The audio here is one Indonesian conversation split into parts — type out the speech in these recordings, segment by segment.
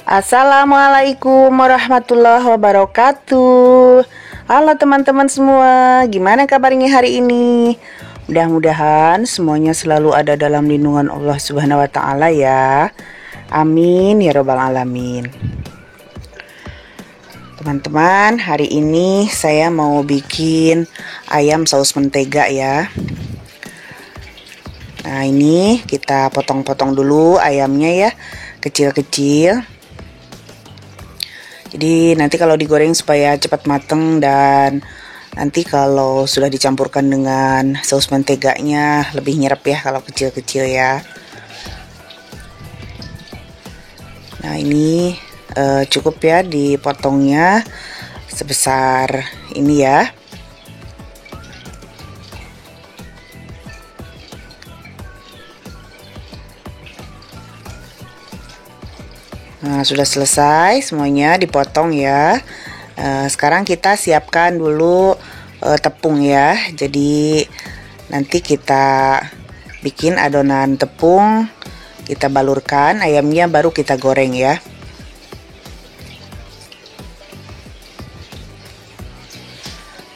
Assalamualaikum warahmatullahi wabarakatuh. Halo teman-teman semua, gimana kabarnya hari ini? Mudah-mudahan semuanya selalu ada dalam lindungan Allah Subhanahu wa taala ya. Amin ya rabbal alamin. Teman-teman, hari ini saya mau bikin ayam saus mentega ya. Nah, ini kita potong-potong dulu ayamnya ya, kecil-kecil. Jadi nanti kalau digoreng supaya cepat mateng, dan nanti kalau sudah dicampurkan dengan saus menteganya lebih nyerap ya kalau kecil-kecil ya. Nah, ini cukup ya dipotongnya sebesar ini ya. Nah, sudah selesai semuanya dipotong ya. Sekarang kita siapkan dulu tepung ya. Jadi nanti kita bikin adonan tepung, kita balurkan ayamnya, baru kita goreng ya.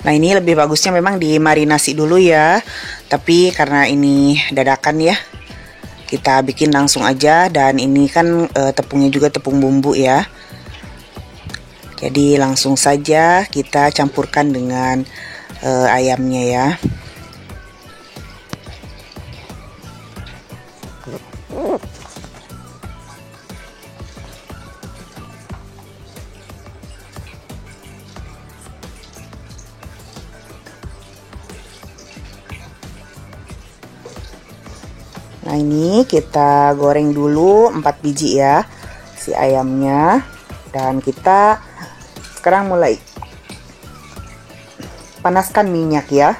Nah, ini lebih bagusnya memang dimarinasi dulu ya. Tapi karena ini dadakan ya, kita bikin langsung aja, dan ini kan tepungnya juga tepung bumbu ya. Jadi langsung saja kita campurkan dengan ayamnya ya. Nah, ini kita goreng dulu 4 biji ya si ayamnya, dan kita sekarang mulai panaskan minyak ya.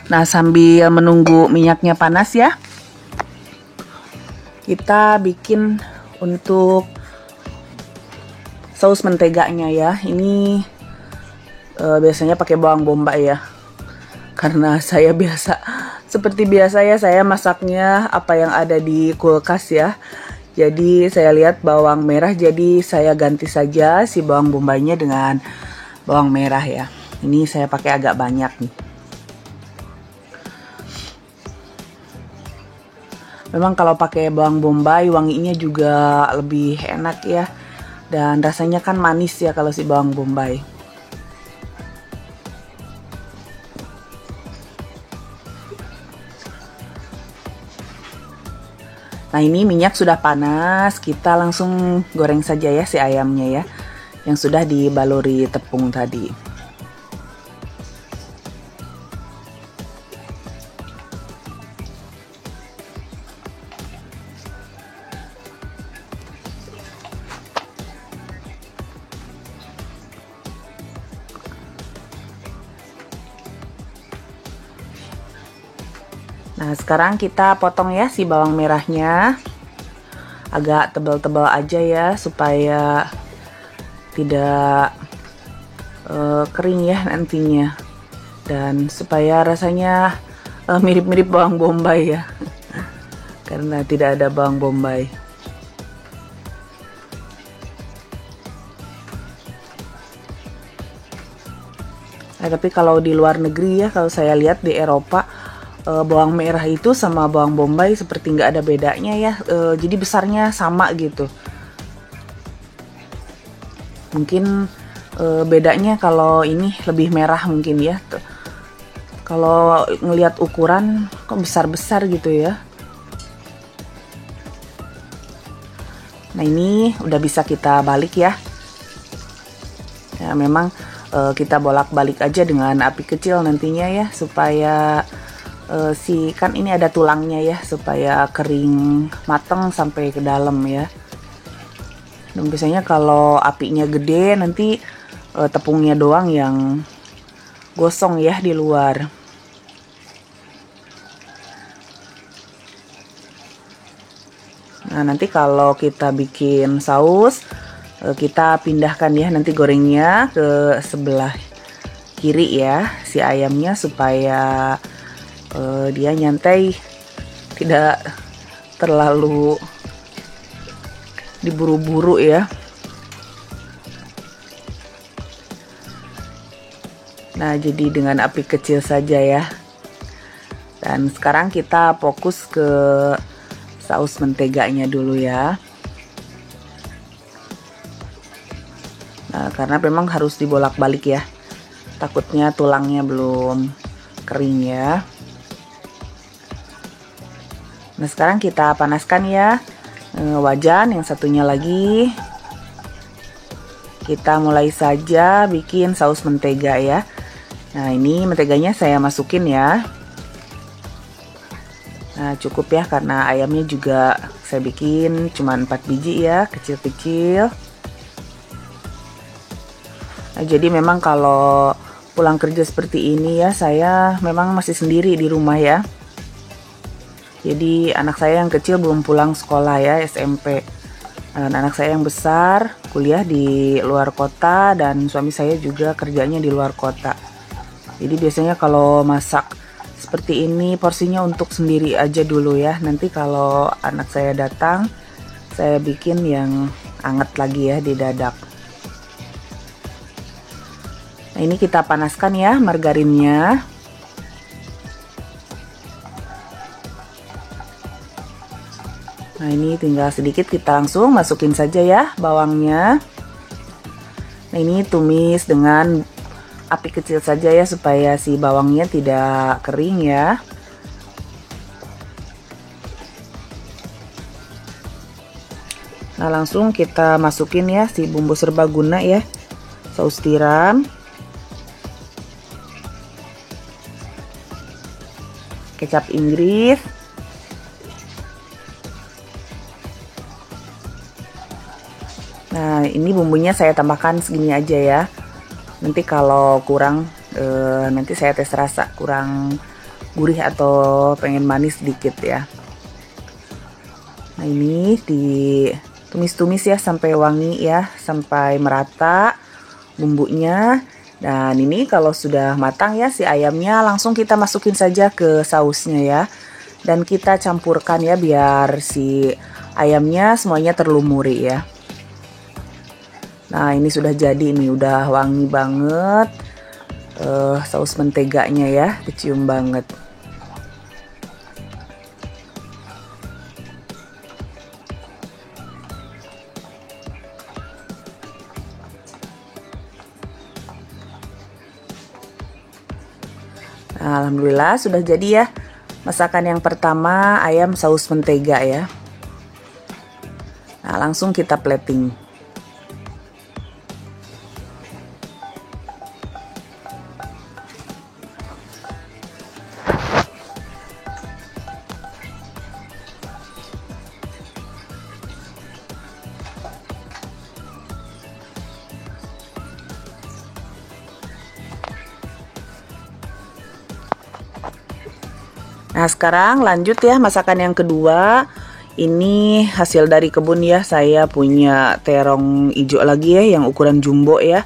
Nah, sambil menunggu minyaknya panas ya, kita bikin untuk saus menteganya ya. Ini biasanya pakai bawang bombay ya, karena saya seperti biasa ya, saya masaknya apa yang ada di kulkas ya. Jadi saya lihat bawang merah, jadi saya ganti saja si bawang bombaynya dengan bawang merah ya. Ini saya pakai agak banyak nih. Memang kalau pakai bawang bombay wanginya juga lebih enak ya, dan rasanya kan manis ya kalau si bawang bombay. Nah, ini minyak sudah panas, kita langsung goreng saja ya si ayamnya ya, yang sudah dibaluri tepung tadi. Nah, sekarang kita potong ya si bawang merahnya, agak tebal-tebal aja ya supaya tidak kering ya nantinya, dan supaya rasanya mirip-mirip bawang bombay ya karena tidak ada bawang bombay. Nah, tapi kalau di luar negeri ya, kalau saya lihat di Eropa, bawang merah itu sama bawang bombay seperti nggak ada bedanya ya, jadi besarnya sama gitu. Mungkin bedanya kalau ini lebih merah mungkin ya. Kalau ngelihat ukuran kok besar-besar gitu ya. Nah, ini udah bisa kita balik ya. Ya, memang kita bolak-balik aja dengan api kecil nantinya ya, supaya kan ini ada tulangnya ya, supaya kering mateng sampai ke dalam ya. Dan biasanya kalau apinya gede nanti tepungnya doang yang gosong ya di luar. Nah, nanti kalau kita bikin saus, kita pindahkan ya nanti gorengnya ke sebelah kiri ya si ayamnya, supaya dia nyantai, tidak terlalu diburu-buru ya. Nah, jadi dengan api kecil saja ya. Dan sekarang kita fokus ke saus menteganya dulu ya. Nah, karena memang harus dibolak-balik ya. Takutnya tulangnya belum kering ya. Nah, sekarang kita panaskan ya wajan yang satunya lagi. Kita mulai saja bikin saus mentega ya. Nah, ini menteganya saya masukin ya. Nah, cukup ya karena ayamnya juga saya bikin cuma 4 biji ya, kecil-kecil. Nah, jadi memang kalau pulang kerja seperti ini ya, saya memang masih sendiri di rumah ya. Jadi anak saya yang kecil belum pulang sekolah ya, SMP. Dan anak saya yang besar kuliah di luar kota, dan suami saya juga kerjanya di luar kota. Jadi biasanya kalau masak seperti ini porsinya untuk sendiri aja dulu ya. Nanti kalau anak saya datang, saya bikin yang anget lagi ya, didadak. Nah, ini kita panaskan ya margarinnya. Nah, ini tinggal sedikit, kita langsung masukin saja ya bawangnya. Nah, ini tumis dengan api kecil saja ya, supaya si bawangnya tidak kering ya. Nah, langsung kita masukin ya si bumbu serbaguna ya, saus tiram, kecap Inggris, nah ini bumbunya saya tambahkan segini aja ya. Nanti kalau kurang nanti saya tes rasa kurang gurih atau pengen manis sedikit ya. Nah, ini ditumis-tumis ya sampai wangi ya, sampai merata bumbunya. Dan ini kalau sudah matang ya si ayamnya, langsung kita masukin saja ke sausnya ya. Dan kita campurkan ya biar si ayamnya semuanya terlumuri ya. Nah, ini sudah jadi nih, udah wangi banget saus menteganya ya, kecium banget. Nah, alhamdulillah sudah jadi ya masakan yang pertama, ayam saus mentega ya. Nah, langsung kita plating. Nah, sekarang lanjut ya masakan yang kedua. Ini hasil dari kebun ya. Saya punya terong hijau lagi ya, yang ukuran jumbo ya.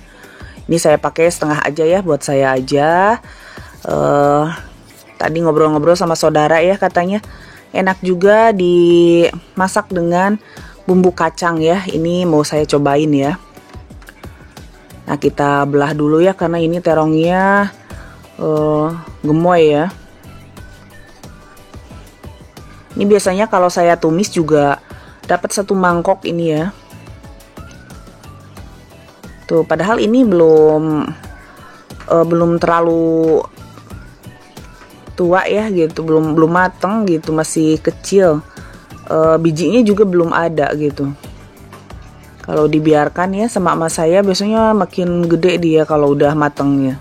Ini saya pakai setengah aja ya, buat saya aja. Tadi ngobrol-ngobrol sama saudara ya, katanya enak juga dimasak dengan bumbu kacang ya. Ini mau saya cobain ya. Nah, kita belah dulu ya, karena ini terongnya gemoy ya. Ini biasanya kalau saya tumis juga dapat 1 mangkok ini ya. Tuh, padahal ini belum terlalu tua ya gitu, belum mateng gitu, masih kecil. Bijinya juga belum ada gitu. Kalau dibiarkan ya sama emak saya, biasanya makin gede dia kalau udah matengnya.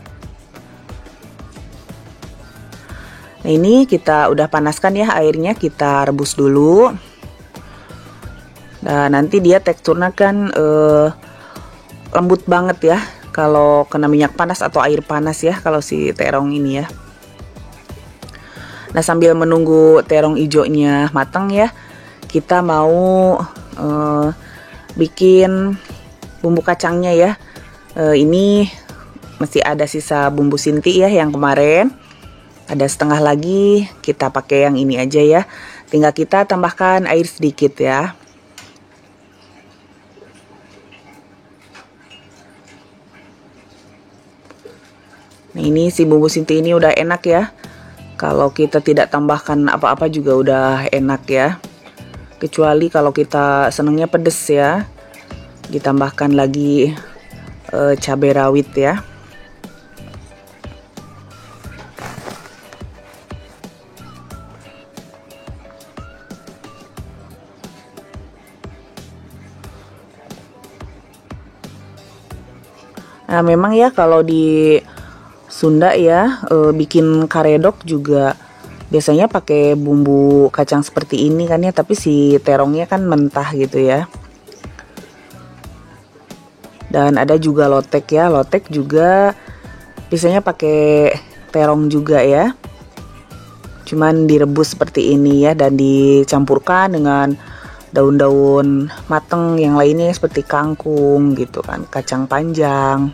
Nah, ini kita udah panaskan ya airnya, kita rebus dulu. Nah, nanti dia teksturnya kan lembut banget ya kalau kena minyak panas atau air panas ya kalau si terong ini ya. Nah, sambil menunggu terong hijaunya matang ya, kita mau bikin bumbu kacangnya ya. Ini masih ada sisa bumbu Sinti ya yang kemarin. Ada setengah lagi, kita pakai yang ini aja ya. Tinggal kita tambahkan air sedikit ya. Nah, ini si bumbu Sinti ini udah enak ya. Kalau kita tidak tambahkan apa-apa juga udah enak ya. Kecuali kalau kita senangnya pedes ya. Ditambahkan lagi cabai rawit ya. Nah, memang ya kalau di Sunda ya bikin karedok juga biasanya pakai bumbu kacang seperti ini kan ya, tapi si terongnya kan mentah gitu ya. Dan ada juga lotek ya, lotek juga biasanya pakai terong juga ya. Cuman direbus seperti ini ya dan dicampurkan dengan daun-daun mateng yang lainnya seperti kangkung gitu kan, kacang panjang.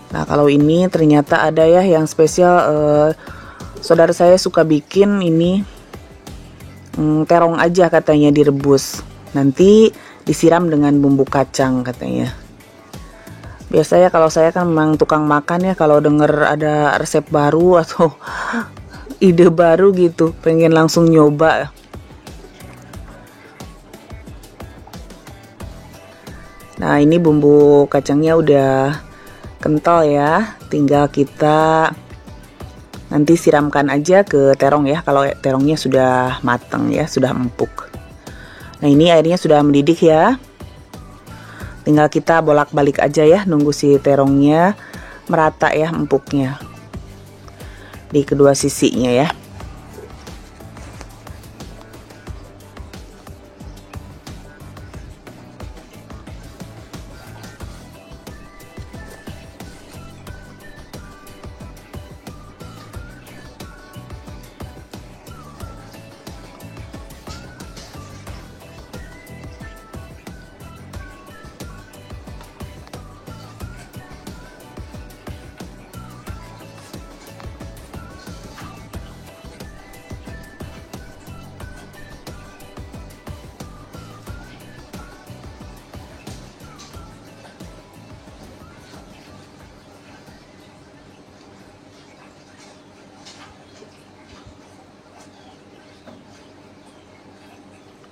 Nah, kalau ini ternyata ada ya yang spesial, saudara saya suka bikin ini terong aja katanya direbus, nanti disiram dengan bumbu kacang katanya. Biasanya kalau saya kan memang tukang makan ya, kalau denger ada resep baru atau ide baru gitu pengen langsung nyoba. Nah, ini bumbu kacangnya udah kental ya, tinggal kita nanti siramkan aja ke terong ya kalau terongnya sudah matang ya, sudah empuk. Nah, ini airnya sudah mendidih ya, tinggal kita bolak-balik aja ya, nunggu si terongnya merata ya empuknya di kedua sisinya ya.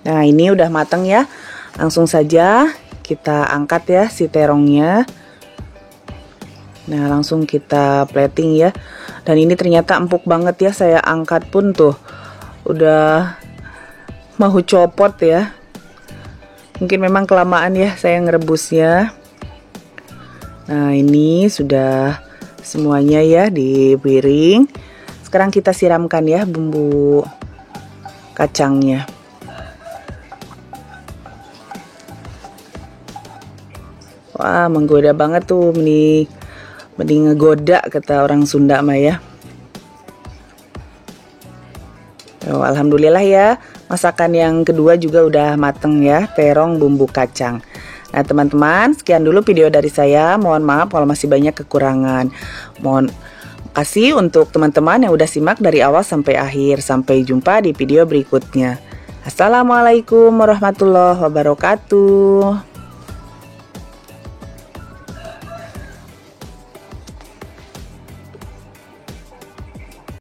Nah, ini udah matang ya. Langsung saja kita angkat ya si terongnya. Nah, langsung kita plating ya. Dan ini ternyata empuk banget ya. Saya angkat pun tuh udah mau copot ya. Mungkin memang kelamaan ya saya ngerebusnya. Nah, ini sudah semuanya ya di piring. Sekarang kita siramkan ya bumbu kacangnya. Wah, menggoda banget tuh, mending ngegoda kata orang Sunda mah ya. Oh, alhamdulillah ya, masakan yang kedua juga udah mateng ya, terong bumbu kacang. Nah, teman-teman, sekian dulu video dari saya. Mohon maaf kalau masih banyak kekurangan. Mohon kasih untuk teman-teman yang udah simak dari awal sampai akhir. Sampai jumpa di video berikutnya. Assalamualaikum warahmatullahi wabarakatuh.